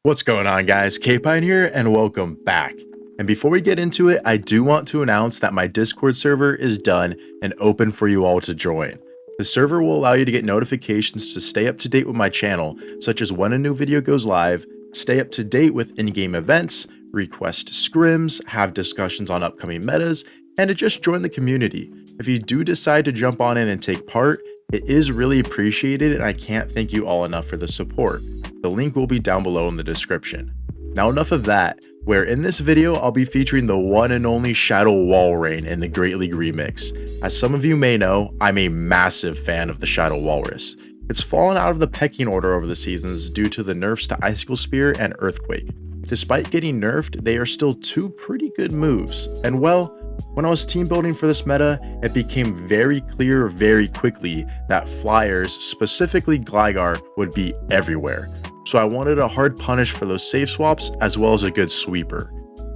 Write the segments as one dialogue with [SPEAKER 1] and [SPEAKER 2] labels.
[SPEAKER 1] What's going on, guys? K-Pine here and welcome back. And before we get into it, I do want to announce that my Discord server is done and open for you all to join. The server will allow you to get notifications to stay up to date with my channel, such as when a new video goes live, stay up to date with in-game events, request scrims, have discussions on upcoming metas, and to just join the community. If you do decide to jump on in and take part, it is really appreciated and I can't thank you all enough for the support. The link will be down below in the description. Now enough of that, where in this video I'll be featuring the one and only Shadow Walrein in the GreatLeague remix. As some of you may know, I'm a massive fan of the Shadow Walrus. It's fallen out of the pecking order over the seasons due to the nerfs to Icicle Spear and Earthquake. Despite getting nerfed, they are still two pretty good moves, and well, when I was team building for this meta, it became very clear very quickly that Fliers, specifically Gligar, would be everywhere. So I wanted a hard punish for those safe swaps as well as a good sweeper.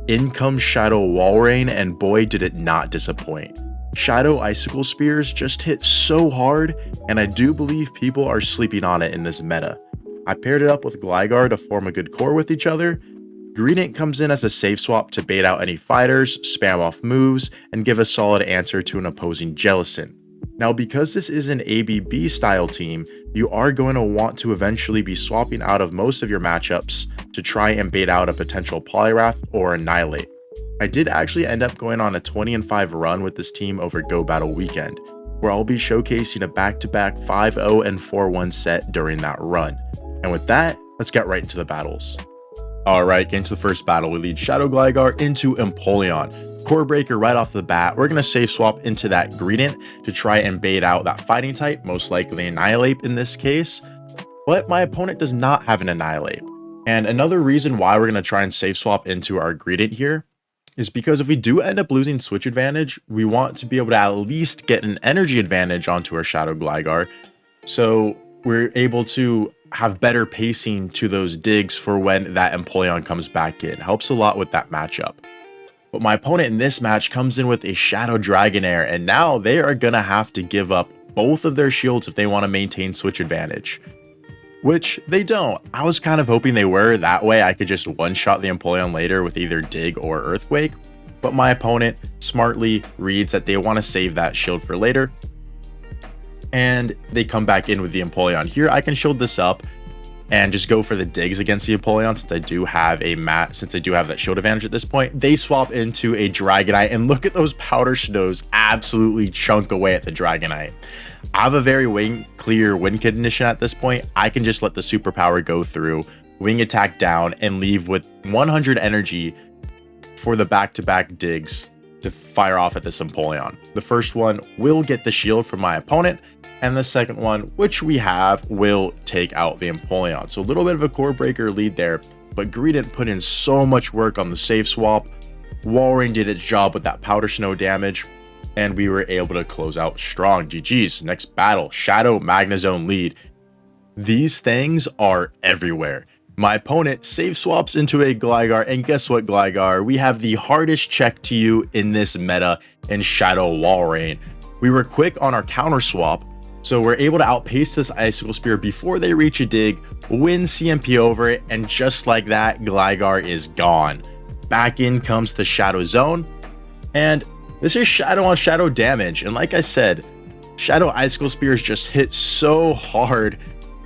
[SPEAKER 1] In comes Shadow Walrein, and boy did it not disappoint. Shadow Icicle Spears just hit so hard, and I do believe people are sleeping on it in this meta. I paired it up with Gligar to form a good core with each other. Greedent comes in as a safe swap to bait out any fighters, spam off moves, and give a solid answer to an opposing Jellicent. Now, because this is an ABB style team, you are going to want to eventually be swapping out of most of your matchups to try and bait out a potential Poliwrath or Annihilate. I did actually end up going on a 20-5 run with this team over GOBattleLeague weekend, where I'll be showcasing a back-to-back 5-0 and 4-1 set during that run. And with that, let's get right into the battles. Alright, getting to the first battle, we lead Shadow Gligar into Empoleon. Core Breaker right off the bat, we're going to safe swap into that Greedent to try and bait out that fighting type, most likely Annihilate in this case. But my opponent does not have an Annihilate. And another reason why we're going to try and safe swap into our Greedent here is because if we do end up losing switch advantage, we want to be able to at least get an energy advantage onto our Shadow Gligar. So we're able to have better pacing to those digs for when that Empoleon comes back in. Helps a lot with that matchup. But my opponent in this match comes in with a Shadow Dragonair, and now they are going to have to give up both of their shields if they want to maintain switch advantage. Which they don't. I was kind of hoping they were, that way I could just one-shot the Empoleon later with either Dig or Earthquake. But my opponent smartly reads that they want to save that shield for later, and they come back in with the Empoleon. Here I can shield this up and just go for the digs against the Empoleon since I do have that shield advantage at this point. They swap into a Dragonite, and look at those powder snows absolutely chunk away at the Dragonite. I have a very clear win condition at this point. I can just let the superpower go through, wing attack down, and leave with 100 energy for the back-to-back digs to fire off at this Empoleon. The first one will get the shield from my opponent, and the second one, which we have, will take out the Empoleon. So a little bit of a core breaker lead there, but Greedent put in so much work on the safe swap. Walrein did its job with that powder snow damage, and we were able to close out strong. GG's. Next battle, Shadow Magnezone Lead. These things are everywhere. My opponent safe swaps into a Gligar, and guess what, Gligar? We have the hardest check to you in this meta in Shadow Walrein. We were quick on our counter swap, so we're able to outpace this Icicle Spear before they reach a dig, win CMP over it, and just like that, Gligar is gone. Back in comes the Shadow Zone, and this is Shadow on Shadow damage, and like I said, Shadow Icicle Spears just hit so hard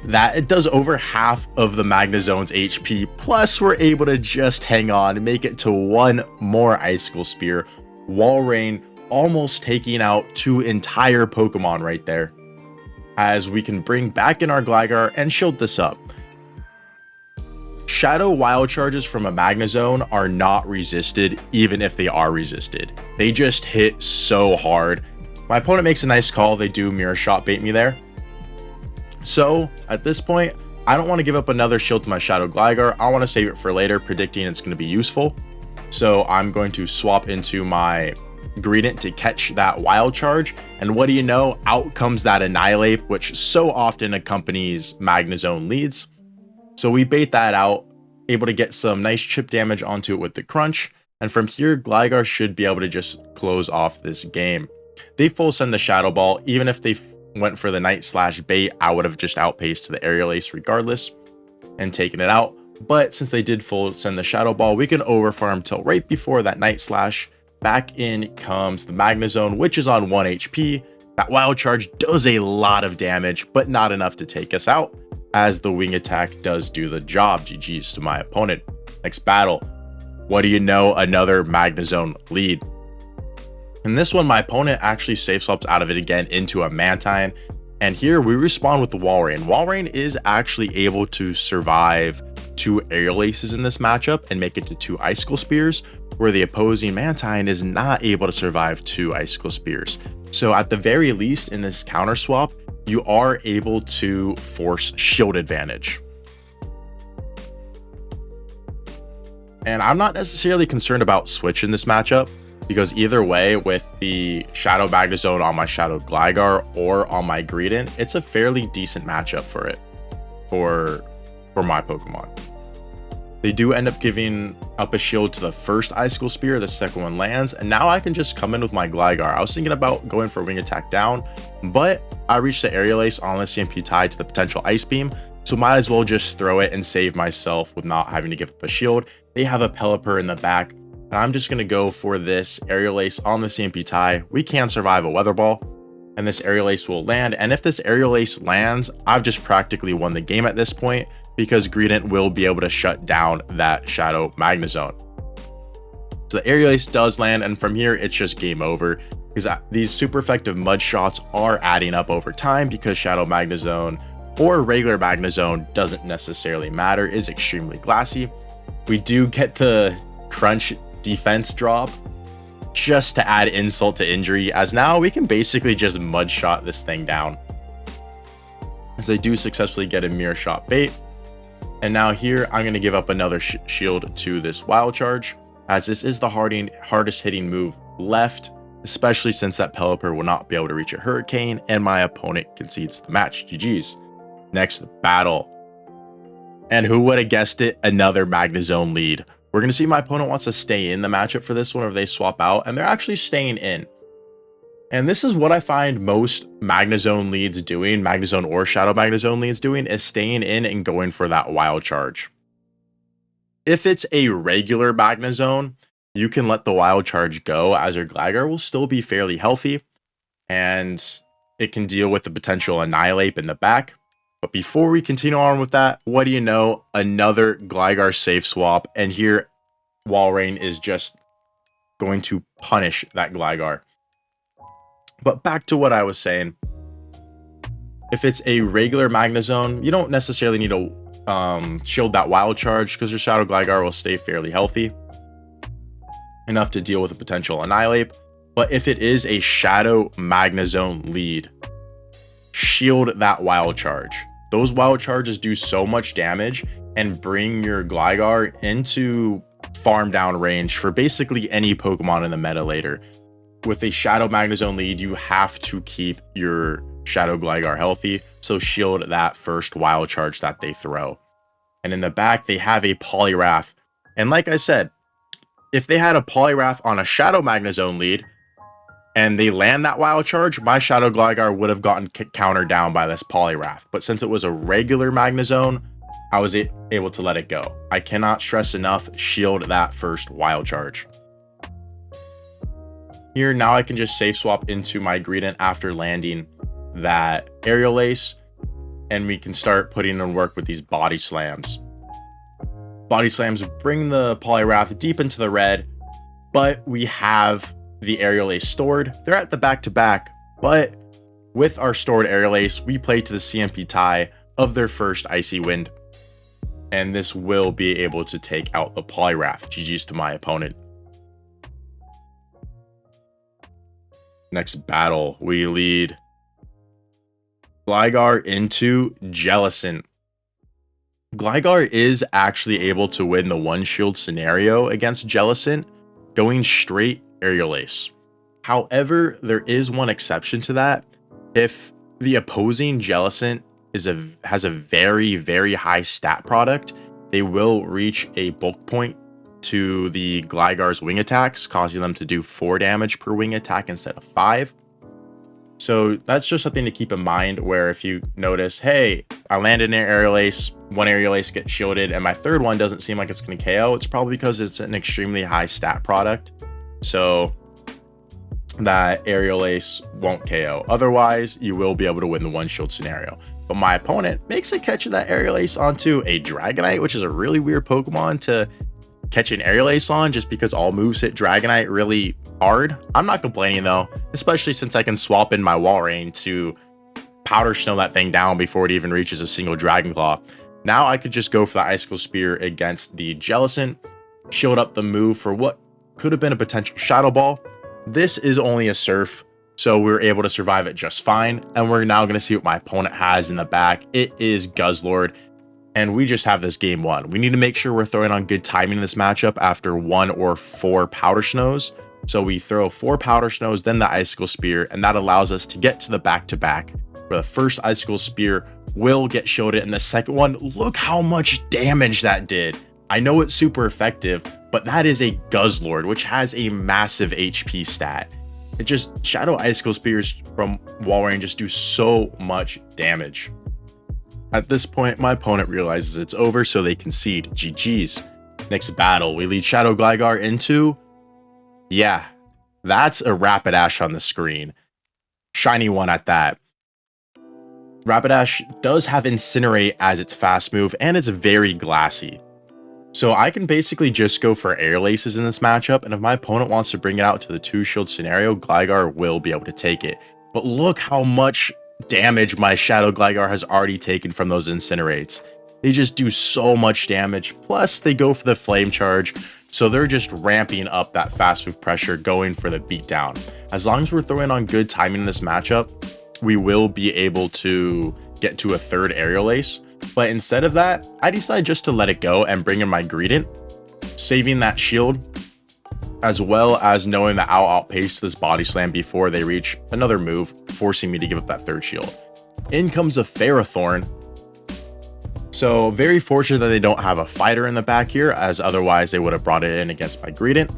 [SPEAKER 1] that it does over half of the Magnezone's HP, plus we're able to just hang on and make it to one more Icicle Spear. Walrein almost taking out two entire Pokemon right there, as we can bring back in our Gligar and shield this up. Shadow Wild Charges from a Magnezone are not resisted, even if they are resisted. They just hit so hard. My opponent makes a nice call. They do Mirror Shot bait me there. So at this point, I don't want to give up another shield to my Shadow Gligar. I want to save it for later, predicting it's going to be useful. So I'm going to swap into my Greedent to catch that Wild Charge, and what do you know, out comes that Annihilate, which so often accompanies Magnezone Leads. So we bait that out, able to get some nice chip damage onto it with the Crunch, and from here Gligar should be able to just close off this game. They full send the Shadow Ball. Even if they went for the Night Slash bait, I would have just outpaced the Aerial Ace regardless and taken it out. But since they did full send the Shadow Ball, we can overfarm till right before that Night Slash. Back in comes the Magnezone, which is on 1 HP. That Wild Charge does a lot of damage, but not enough to take us out, as the Wing Attack does do the job. GG's to my opponent. Next battle. What do you know? Another Magnezone Lead. In this one, my opponent actually safe swaps out of it again into a Mantine. And here we respawn with the Walrein. Walrein is actually able to survive 2 Aerial Aces in this matchup and make it to 2 Icicle Spears, where the opposing Mantine is not able to survive 2 Icicle Spears. So at the very least in this counter swap, you are able to force shield advantage. And I'm not necessarily concerned about switch in this matchup, because either way, with the Shadow Magnezone on my Shadow Gligar or on my Greedent, it's a fairly decent matchup for it, for my Pokemon. They do end up giving up a shield to the first Icicle Spear, the second one lands, and now I can just come in with my Gligar. I was thinking about going for Wing Attack down, but I reached the Aerial Ace on the CMP tied to the potential Ice Beam, so might as well just throw it and save myself with not having to give up a shield. They have a Pelipper in the back, and I'm just going to go for this Aerial Ace on the CMP tie. We can survive a Weather Ball, and this Aerial Ace will land, and if this Aerial Ace lands, I've just practically won the game at this point, because Greedent will be able to shut down that Shadow Magnezone. So the Aerial Ace does land, and from here it's just game over, because these super effective mud shots are adding up over time, because Shadow Magnezone or regular Magnezone doesn't necessarily matter, is extremely glassy. We do get the crunch defense drop just to add insult to injury, as now we can basically just mud shot this thing down, as they do successfully get a Mirror Shot bait. And now here, I'm going to give up another shield to this Wild Charge, as this is the hardest hitting move left, especially since that Pelipper will not be able to reach a Hurricane, and my opponent concedes the match. GG's. Next battle. And who would have guessed it? Another Magnezone Lead. We're going to see my opponent wants to stay in the matchup for this one, or they swap out, and they're actually staying in. And this is what I find most Magnezone Leads doing, Magnezone or Shadow Magnezone Leads doing, is staying in and going for that Wild Charge. If it's a regular Magnezone, you can let the Wild Charge go, as your Gligar will still be fairly healthy, and it can deal with the potential Annihilate in the back. But before we continue on with that, what do you know? Another Gligar safe swap, and here Walrein is just going to punish that Gligar. But back to what I was saying. If it's a regular Magnezone, you don't necessarily need to shield that Wild Charge, because your Shadow Gligar will stay fairly healthy enough to deal with a potential Annihilate. But if it is a Shadow Magnezone Lead, shield that Wild Charge. Those Wild Charges do so much damage and bring your Gligar into farm down range for basically any Pokemon in the meta later. With a Shadow Magnezone Lead, you have to keep your Shadow Gligar healthy, so shield that first Wild Charge that they throw. And in the back, they have a Poliwrath. And like I said, if they had a Poliwrath on a Shadow Magnezone Lead, and they land that Wild Charge, my Shadow Gligar would have gotten countered down by this Poliwrath. But since it was a regular Magnezone, I was able to let it go. I cannot stress enough, shield that first Wild Charge. Here, now I can just safe swap into my Greedent after landing that Aerial Ace, and we can start putting in work with these Body Slams. Body Slams bring the Poliwrath deep into the red, but we have the Aerial Ace stored. They're at the back-to-back, but with our stored Aerial Ace, we play to the CMP tie of their first Icy Wind, and this will be able to take out the Poliwrath. GG's to my opponent. Next battle, we lead Gligar into Jellicent. Gligar is actually able to win the one shield scenario against Jellicent, going straight Aerial Ace. However, there is one exception to that. If the opposing Jellicent has a very, very high stat product, they will reach a bulk point to the Gligar's wing attacks, causing them to do 4 damage per wing attack instead of 5. So that's just something to keep in mind, where if you notice, hey, I landed an Aerial Ace, one Aerial Ace gets shielded, and my third one doesn't seem like it's going to KO. It's probably because it's an extremely high stat product, so that Aerial Ace won't KO. Otherwise, you will be able to win the one shield scenario. But my opponent makes a catch of that Aerial Ace onto a Dragonite, which is a really weird Pokemon to catch an Aerial Ace on, just because all moves hit Dragonite really hard. I'm not complaining though, especially since I can swap in my Walrein to Powder Snow that thing down before it even reaches a single Dragon Claw. Now I could just go for the Icicle Spear against the Jellicent, shield up the move for what could have been a potential Shadow Ball. This is only a Surf, so we were able to survive it just fine. And we're now going to see what my opponent has in the back. It is Guzzlord, and we just have this game won. We need to make sure we're throwing on good timing in this matchup after 1 or 4 Powder Snows. So we throw 4 Powder Snows, then the Icicle Spear, and that allows us to get to the back-to-back. Where the first Icicle Spear will get shielded, and the second one, look how much damage that did. I know it's super effective, but that is a Guzzlord, which has a massive HP stat. It just, Shadow Icicle Spears from Walrein just do so much damage. At this point, my opponent realizes it's over, so they concede. GG's. Next battle, we lead Shadow Gligar into, yeah, that's a Rapidash on the screen. Shiny one at that. Rapidash does have Incinerate as its fast move, and it's very glassy. So I can basically just go for Aerial Aces in this matchup, and if my opponent wants to bring it out to the 2-shield scenario, Gligar will be able to take it. But look how much damage my Shadow Gligar has already taken from those Incinerates. They just do so much damage, plus they go for the Flame Charge, so they're just ramping up that fast move pressure, going for the beatdown. As long as we're throwing on good timing in this matchup, we will be able to get to a 3rd Aerial Ace. But instead of that, I decide just to let it go and bring in my Greedent, saving that shield, as well as knowing that I'll outpace this Body Slam before they reach another move, forcing me to give up that 3rd shield. In comes a Ferrothorn. So very fortunate that they don't have a fighter in the back here, as otherwise they would have brought it in against my Greedent.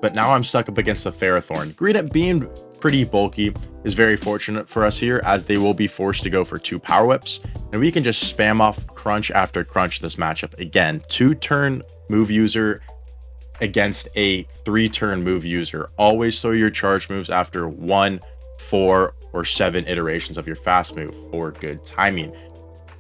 [SPEAKER 1] But now I'm stuck up against the Ferrothorn. Greedent, being pretty bulky, is very fortunate for us here, as they will be forced to go for 2 Power Whips, and we can just spam off crunch after crunch this matchup. Again, 2-turn move user against a 3-turn move user. Always throw your charge moves after 1, 4, or 7 iterations of your fast move for good timing.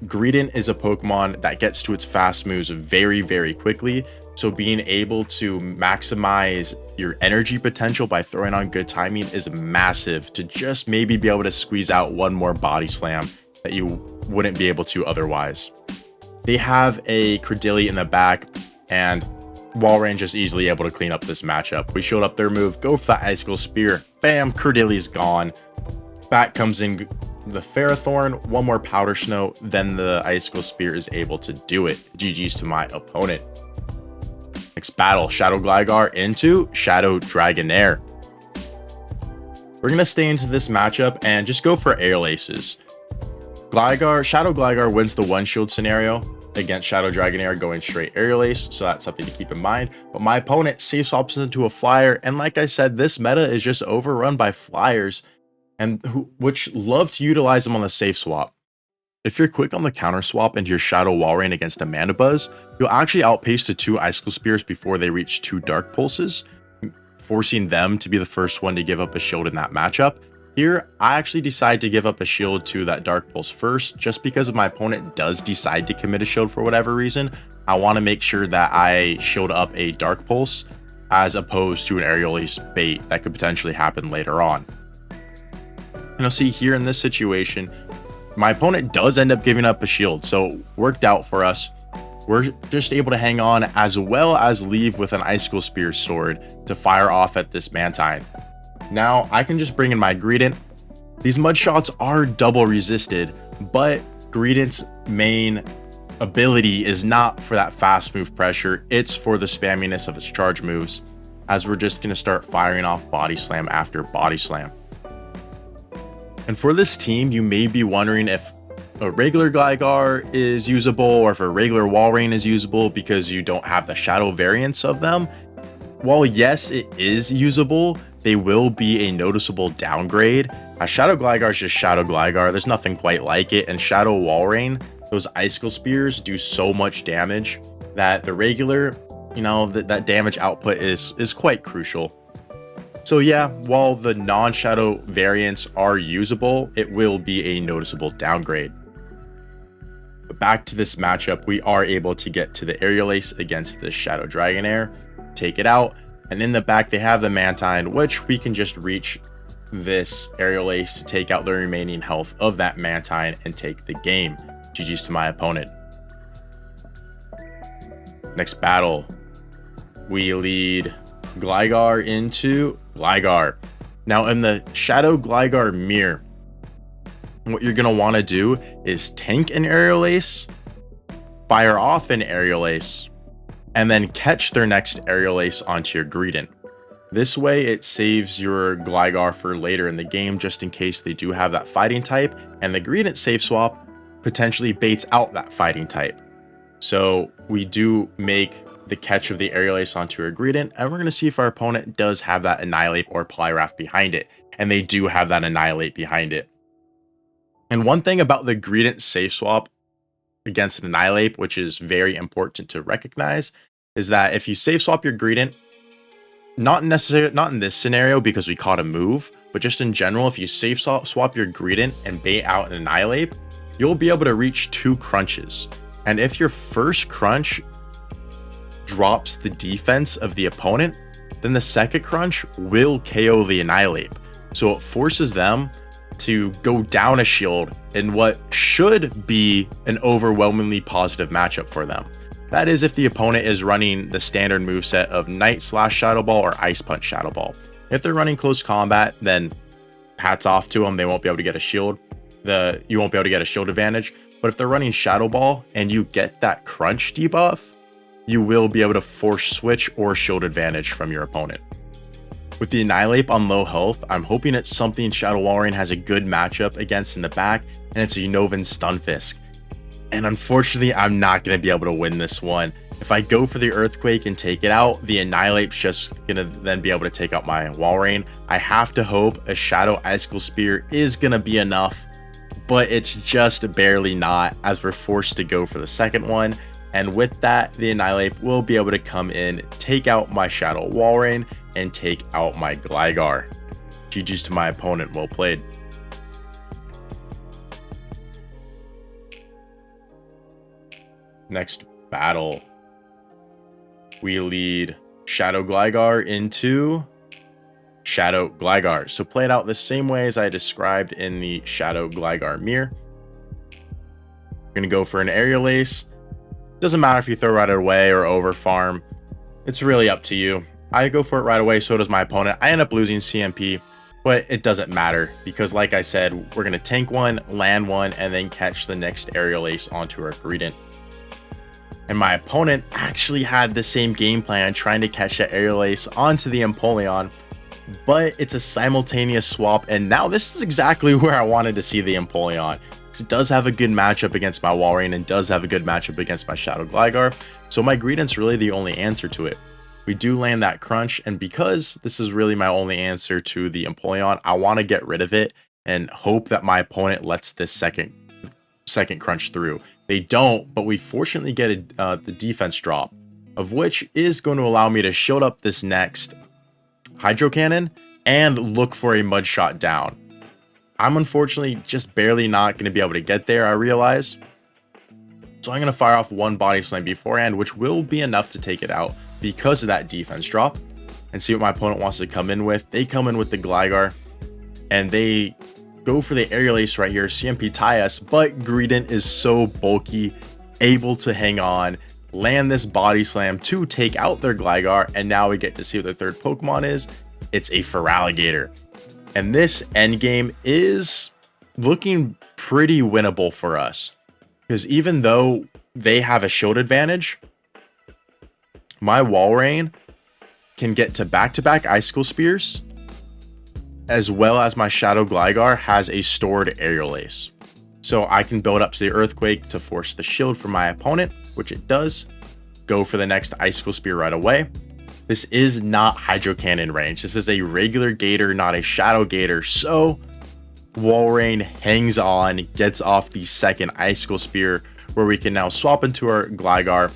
[SPEAKER 1] Greedent is a Pokemon that gets to its fast moves very, very quickly, so being able to maximize your energy potential by throwing on good timing is massive, to just maybe be able to squeeze out one more Body Slam that you wouldn't be able to otherwise. They have a Credilli in the back, and Walrein just easily able to clean up this matchup. We showed up their move, go for that Icicle Spear, bam, Credilli's gone. Back comes in the Ferrothorn, one more Powder Snow, then the Icicle Spear is able to do it. GG's to my opponent. Next battle, Shadow Gligar into Shadow Dragonair. We're going to stay into this matchup and just go for Aerial Aces. Shadow Gligar wins the 1-shield scenario against Shadow Dragonair, going straight Aerial Ace, so that's something to keep in mind. But my opponent safe swaps into a Flyer, and like I said, this meta is just overrun by Flyers, and which love to utilize them on the safe swap. If you're quick on the counter swap into your Shadow Walrein against a Mandibuzz, you'll actually outpace the 2 Icicle Spears before they reach 2 Dark Pulses, forcing them to be the first one to give up a shield in that matchup. Here, I actually decide to give up a shield to that Dark Pulse first, just because if my opponent does decide to commit a shield for whatever reason, I want to make sure that I shield up a Dark Pulse, as opposed to an Aerial Ace bait that could potentially happen later on. And you'll see here in this situation, my opponent does end up giving up a shield, so worked out for us. We're just able to hang on, as well as leave with an Icicle Spear sword to fire off at this Mantine. Now I can just bring in my Greedent. These Mud Shots are double resisted, but Greedent's main ability is not for that fast move pressure, it's for the spamminess of its charge moves, as we're just going to start firing off Body Slam after Body Slam. And for this team, you may be wondering if a regular Gligar is usable or if a regular Walrein is usable because you don't have the Shadow variants of them. While yes, it is usable, they will be a noticeable downgrade. Shadow Gligar is just Shadow Gligar. There's nothing quite like it. And Shadow Walrein, those Icicle Spears do so much damage that the regular, you know, that damage output is quite crucial. So yeah, while the non-Shadow variants are usable, it will be a noticeable downgrade. But back to this matchup, we are able to get to the Aerial Ace against the Shadow Dragonair, take it out, and in the back they have the Mantine, which we can just reach this Aerial Ace to take out the remaining health of that Mantine and take the game. GG's to my opponent. Next battle, we lead Gligar into Gligar. Now in the Shadow Gligar mirror, what you're going to want to do is tank an Aerial Ace, fire off an Aerial Ace, and then catch their next Aerial Ace onto your Greedent. This way it saves your Gligar for later in the game, just in case they do have that fighting type, and the Greedent safe swap potentially baits out that fighting type. So we do make the catch of the Aerial Ace onto our Greedent, and we're going to see if our opponent does have that Annihilate or Poliwrath behind it, and they do have that Annihilate behind it. And one thing about the Greedent safe swap against an Annihilate, which is very important to recognize, is that if you safe swap your Greedent, not in this scenario because we caught a move, but just in general, if you safe swap your Greedent and bait out an Annihilate, you'll be able to reach 2 crunches. And if your first crunch drops the defense of the opponent, then the second crunch will KO the Annihilate. So it forces them to go down a shield in what should be an overwhelmingly positive matchup for them. That is if the opponent is running the standard moveset of Night/Shadow Ball or Ice Punch Shadow Ball. If they're running close combat, then hats off to them. They won't be able to get a shield. You won't be able to get a shield advantage. But if they're running Shadow Ball and you get that crunch debuff, you will be able to force switch or shield advantage from your opponent. With the Annihilate on low health, I'm hoping it's something Shadow Walrein has a good matchup against in the back, and it's a Unova Stunfisk. And unfortunately, I'm not going to be able to win this one. If I go for the Earthquake and take it out, the Annihilate's just going to then be able to take out my Walrein. I have to hope a Shadow Icicle Spear is going to be enough, but it's just barely not, as we're forced to go for the second one. And with that, the Annihilate will be able to come in, take out my Shadow Walrein, and take out my Gligar. GG's to my opponent, well played. Next battle, we lead Shadow Gligar into Shadow Gligar. So play it out the same way as I described in the Shadow Gligar mirror. We're going to go for an Aerial Ace. Doesn't matter if you throw right away or over farm. It's really up to you. I go for it right away, so does my opponent. I end up losing CMP, but it doesn't matter because, like I said, we're going to tank one, land one, and then catch the next Aerial Ace onto our Greedent. And my opponent actually had the same game plan, trying to catch that Aerial Ace onto the Empoleon, but it's a simultaneous swap, and now this is exactly where I wanted to see the Empoleon. It does have a good matchup against my Walrein and does have a good matchup against my Shadow Gligar, so my Greedent's really the only answer to it. We do land that crunch, and because this is really my only answer to the Empoleon, I want to get rid of it and hope that my opponent lets this second crunch through. They don't, but we fortunately get the defense drop, of which is going to allow me to shield up this next Hydro Cannon and look for a Mud Shot down. I'm unfortunately just barely not going to be able to get there, I realize. So I'm going to fire off one Body Slam beforehand, which will be enough to take it out because of that defense drop, and see what my opponent wants to come in with. They come in with the Gligar, and they go for the Aerial Ace right here, CMP tie us, but Greedent is so bulky, able to hang on, land this Body Slam to take out their Gligar, and now we get to see what their third Pokemon is. It's a Feraligatr. And this endgame is looking pretty winnable for us, because even though they have a shield advantage, my Walrein can get to back-to-back Icicle Spears, as well as my Shadow Gligar has a stored Aerial Ace. So I can build up to the Earthquake to force the shield for my opponent, which it does. Go for the next Icicle Spear right away. This is not Hydro Cannon range. This is a regular Gator, not a Shadow Gator. So Walrein hangs on, gets off the second Icicle Spear, where we can now swap into our Gligar.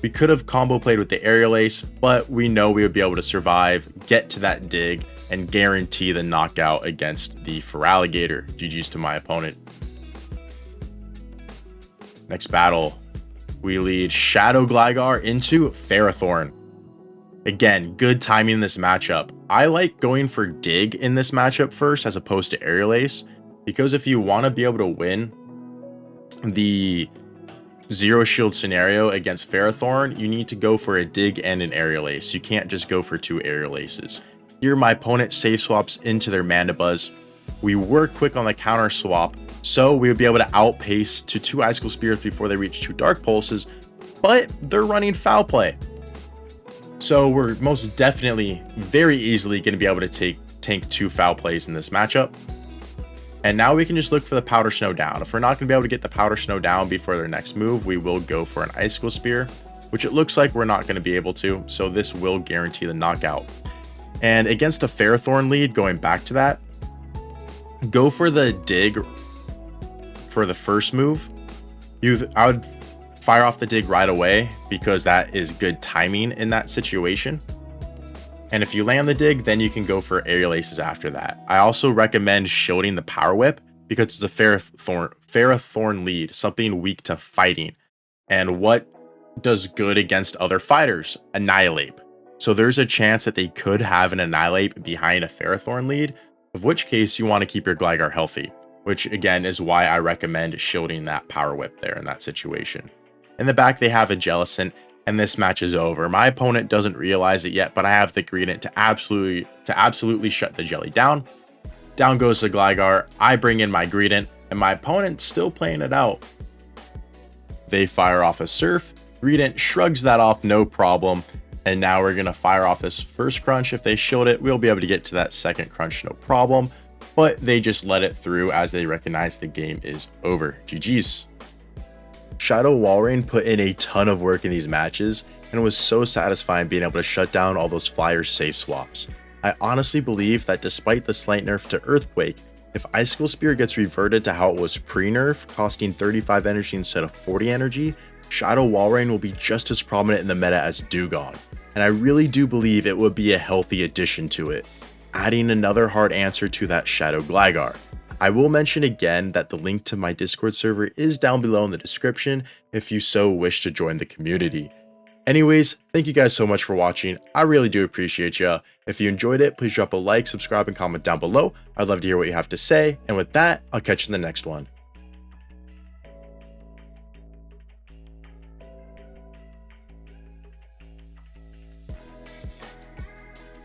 [SPEAKER 1] We could have combo played with the Aerial Ace, but we know we would be able to survive, get to that dig, and guarantee the knockout against the Feraligatr. GG's to my opponent. Next battle, we lead Shadow Gligar into Ferrothorn. Again, good timing in this matchup. I like going for Dig in this matchup first as opposed to Aerial Ace, because if you want to be able to win the Zero Shield scenario against Ferrothorn, you need to go for a Dig and an Aerial Ace. You can't just go for 2 Aerial Aces. Here, my opponent safe swaps into their Mandibuzz. We were quick on the counter swap, so we would be able to outpace to 2 Icicle Spears before they reach 2 Dark Pulses, but they're running Foul Play. So we're most definitely very easily going to be able to tank 2 Foul Plays in this matchup. And now we can just look for the Powder Snow down. If we're not going to be able to get the Powder Snow down before their next move, we will go for an Icicle Spear, which it looks like we're not going to be able to. So this will guarantee the knockout. And against a Ferrothorn lead, going back to that, go for the Dig for the first move. I would fire off the Dig right away because that is good timing in that situation. And if you land the Dig, then you can go for Aerial Aces after that. I also recommend shielding the Power Whip because it's a Ferrothorn lead, something weak to fighting. And what does good against other fighters? Annihilate. So there's a chance that they could have an Annihilate behind a Ferrothorn lead, of which case you want to keep your Gligar healthy, which again is why I recommend shielding that Power Whip there in that situation. In the back, they have a Jellicent, and this match is over. My opponent doesn't realize it yet, but I have the Greedent to absolutely shut the Jelly down. Down goes the Gligar. I bring in my Greedent, and my opponent's still playing it out. They fire off a Surf. Greedent shrugs that off, no problem. And now we're going to fire off this first Crunch. If they shield it, we'll be able to get to that second Crunch, no problem. But they just let it through as they recognize the game is over. GG's. Shadow Walrein put in a ton of work in these matches, and it was so satisfying being able to shut down all those Fliers safe swaps. I honestly believe that despite the slight nerf to Earthquake, if Icicle Spear gets reverted to how it was pre-nerf, costing 35 energy instead of 40 energy, Shadow Walrein will be just as prominent in the meta as Dewgong, and I really do believe it would be a healthy addition to it, adding another hard answer to that Shadow Gligar. I will mention again that the link to my Discord server is down below in the description if you so wish to join the community. Anyways, thank you guys so much for watching. I really do appreciate ya. If you enjoyed it, please drop a like, subscribe, and comment down below. I'd love to hear what you have to say. And with that, I'll catch you in the next one.